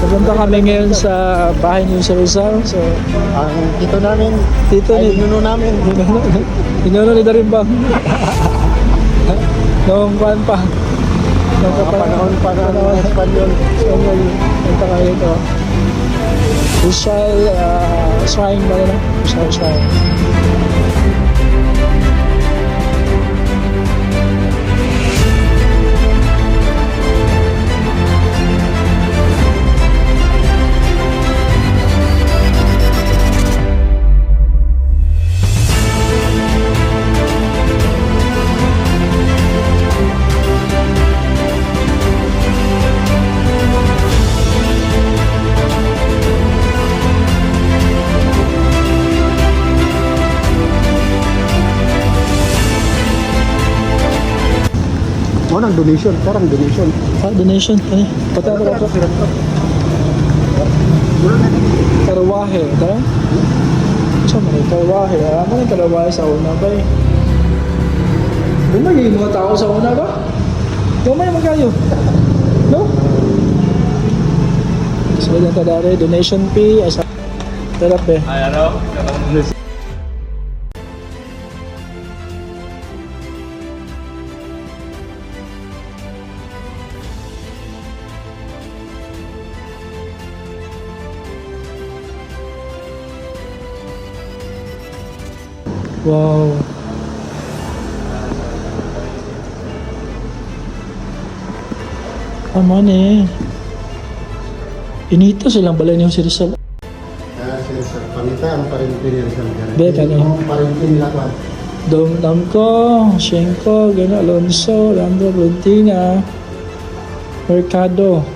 Pupunta kami ngayon sa bahay ni Sir Rizal. So, Ang tito namin, tito ay ni nuno namin. Inuno ni Darimbang. Noong kuhan pa. Noong Panahon pa ng Espanyol. So, punta kami ito. Rizal Shrine ba na? Rizal Shrine. Ano ang donation? Parang donation. Donation. Ano? Patay ako. Karwahe. Tara? Saan man yung karwahe? Ano yung karwahe sa una ba eh? Bumay yung mga tao sa una ba? Bumay mo kayo. No? So yan tadari. Donation fee. Tarap eh. Ay, ano? Wow. Aman eh. Inito silang balay ni Jose Rizal. Sir, pamitaan pa rin pinirisan ka rin. Beka na. Pa rin pinilakwan. Dom Damco, Shenko, Gano Alonso, Lando Valentina, Mercado.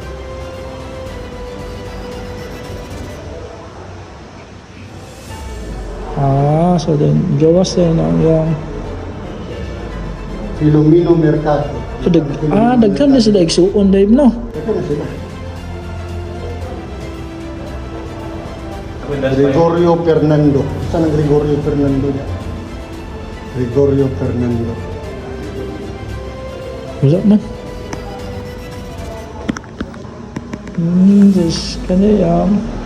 So then, gawas din ang yung... Filomeno Mercado. So, daghan na sila igsuon, Dave, no? Ito na sila. Gregorio Fernando. Saan ang Gregorio Fernando niya? Gregorio Fernando. Wala man. Diyos ka na yan.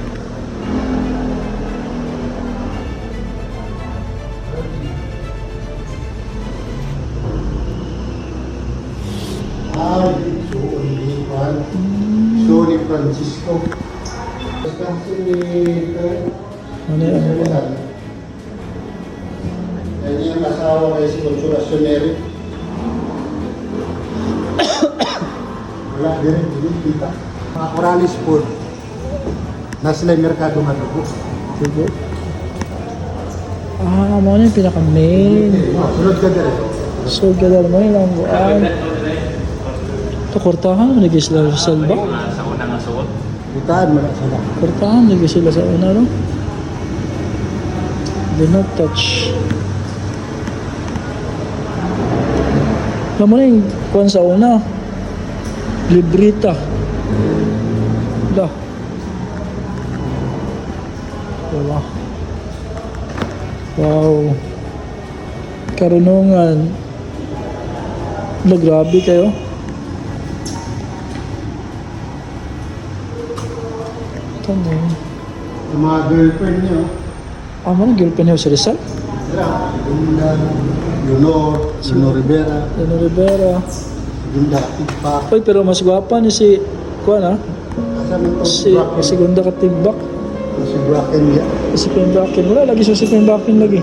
Sony Francisco. Ano yan? Yan yung asawa kay si Consolacion Neri. Wala din, hindi kita. Mga Corales Food. Nasa lang merkado nga doon. Sige. Ano yung pinaka-main? Sunod ka din. So, gadal mo yun ang buwan. Ito, kortahan, lagi sila sa salba. Sa unang suot. Butaan mo na sila. Kortahan, lagi sila sa una, no? Do not touch. Alam mo na yung kuwan sa una. Librita. Dah. Diba? Wow. Karunungan. Wala, grabe kayo. Ito mo. Yung mga girlfriend niyo. Mo na girlfriend niyo sa Rizal? Gunda, Juno Rivera, Leno Rivera. Gunda Tipa. Oy, pero mas gwapa ni si kuan ha? Asan ito? Si Gunda Katimbak. Si Bracken niya. Si Pembakin. Wala lagi siya si Pembakin lagi.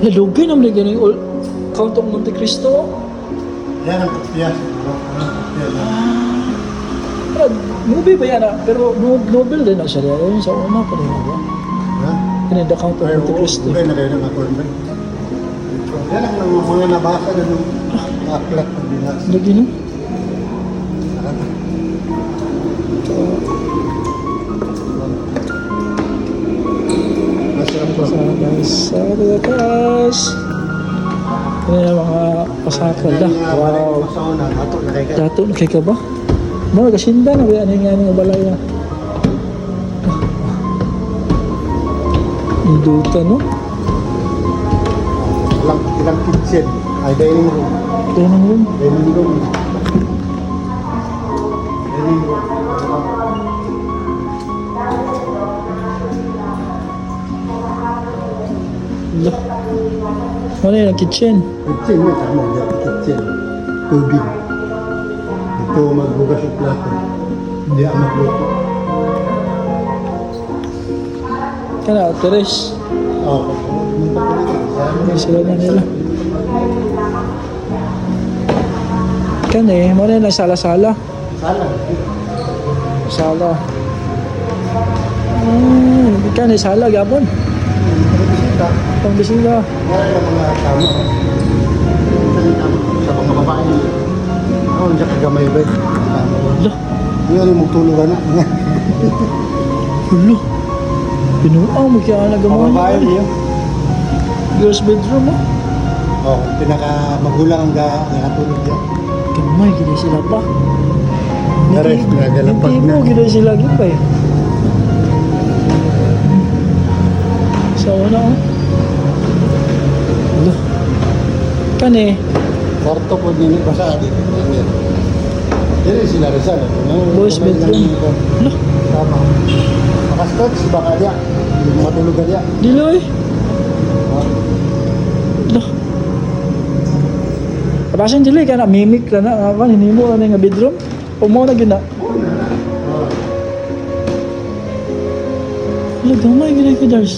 Lalugay naman lagi ng Count of Monte Cristo. Yan ang kopya. Movie ba yan? Pero novel din na siya. Yun sa una pa rin ba? Ha? Yun The Count of Ay, Monte Cristo. okay na kayo ng ako. Yan ang mga nabasa na ng aklat na binasa. Lagi no? Sa tatas. Ano yung mga pasakal da? Wow. Dato na kay ka ba? Mga kasinda na ba yan yung balay na? Induta no? ilang kitchen. Ay, dining room. Dining room. Dining room. Dining room. Lah. Ano yun, ang kitchen? Kitchen mo, tama yan. Kitchen. Tubig. Ito magbugas yung plato. Hindi ang magluto. Kana, teres. Oo. May sila na nila. Kana eh, mo na yung sala-sala. Sala. Sala. Kana sala, gabon. Bisita. Pang bisita. Meron yung mga tama. Sa mga babae. Oo, hindi ka gamay ba? Tama. Lah. Yun yung magtulungan na. Hulo. Pinuang mo kaya Mga nagawa babae niya. niyo. Girls bedroom mo. Oo, pinaka magulang ang nakatulog dyan. Gamay, gila sila pa. Dari, naglalapag Hindi na. mo, gila sila gila eh. Sa una oh. Hulo. Kani. Kwarto po din basa dito. Dili sila Rizal. Boys bedroom. Lah. Tama. Makastot si baka dia. Matulugan dia. Diloy. Lah. Kapasan dili ka na mimic ka na ako hinimo na nga bedroom. Umo na gina. Wala gamay gina ka Dars.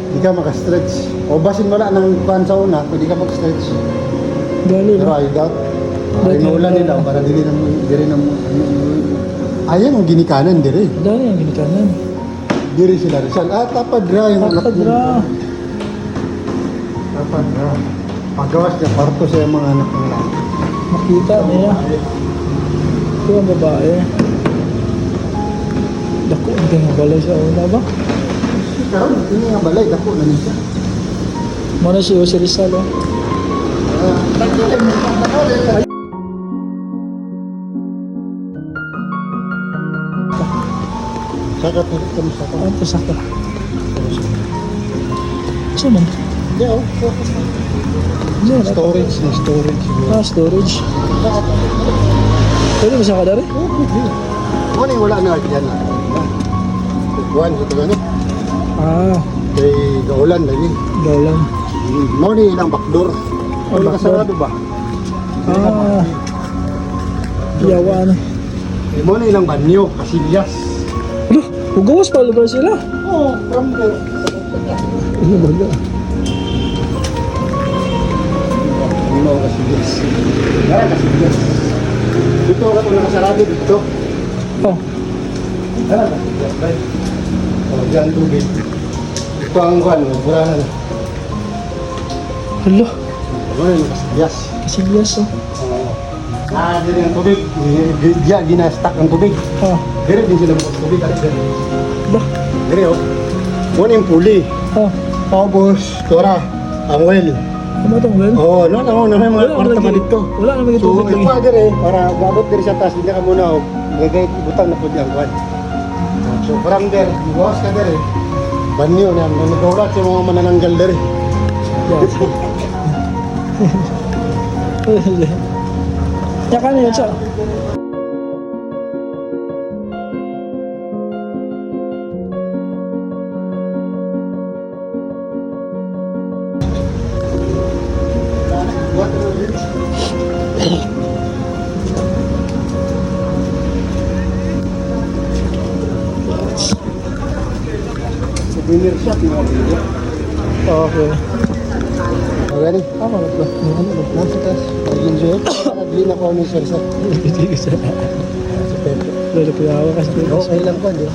Di ka makastretch. O basin wala ng kuhan sa una, pwede ka mag-stretch. Gali Pero ba? I doubt. Inuulan nila para dili na ayan ang ginikanan diri. Dali ang ginikanan. Diri sila Rizal. Tapad ra yung anak niya. Tapadra. Tapad ra. Pagawas niya, parto sa mga anak nila. Makita niya. Ito ang babae. Dako ang ganyan balay sa una ba? Karon ini nga balay dako na niya. Muna si Jose Rizal oh. Saka po kami sa Ano to saka? Saan man? Di oh, Diyan, storage na storage. storage. Pwede ba siya kadari? Ano yung wala na diyan na. Kuan ito gani. Ah, Kay gaulan lagi. gaulan. Mo ni ilang backdoor. Wala backdoor. kasarado ba? Ah, yawa na. Mo ni ilang banyo, kasilyas. Ano? Hugawas pa lugar sila. Oh, from there. Ano ba ga? Ano ang kasilyas? Gara kasilyas. Dito ka kung nakasarado dito. Oh, Gara kasilyas ba? Oh, diyan tubig. Ito ang kuan, burahan. hala. Ano yung kasilyas? Kasilyas oh. Dito ang tubig. Diyan, gina-stack ang tubig. Ah, Dire din sila bukas tubig. ba? Dire oh. Muna yung puli. Ah, Tapos, tora, ang well. ano itong well? Oo, na may mga kwarta pa dito. Wala naman So, tubig ito lagi. dire, para gabot dire sa taas, hindi ka muna, gagay, butang na po diyang kwan. So, from there, bukas ka dire, banyo na, nagkaurat sa mga manananggal dire. Ya kan ya cak. Souvenir shop, mga dito. Okay. Okay, ni. Apa itu? Nasa taas, mag-enjoy. Nagli na ko ni Sir Sir. Bisa. Sa Pepe. Lalu punya kas Okay lang ko, di ba?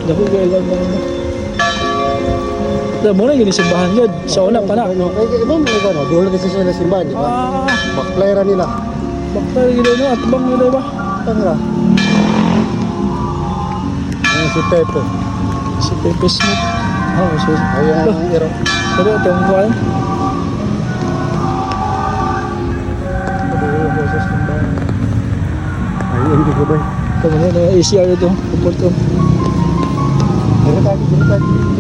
Dapat gaya lang mo. Dah mo na gini simbahan yun. Sa una pa na. Ano, kaya iba mo ba, no? Dulo kasi sila simbahan, di ba? Ah, Backflyer nila. bakal gini no at bang gini ba? Tanga. Ayan si Pepe. Si Pepe Smith. Oh, so. Ayan ang iro. Pero itong kuwan. Ayun, di ko ba? Ito mo na ACR ito. Kuport ko. Dito tayo.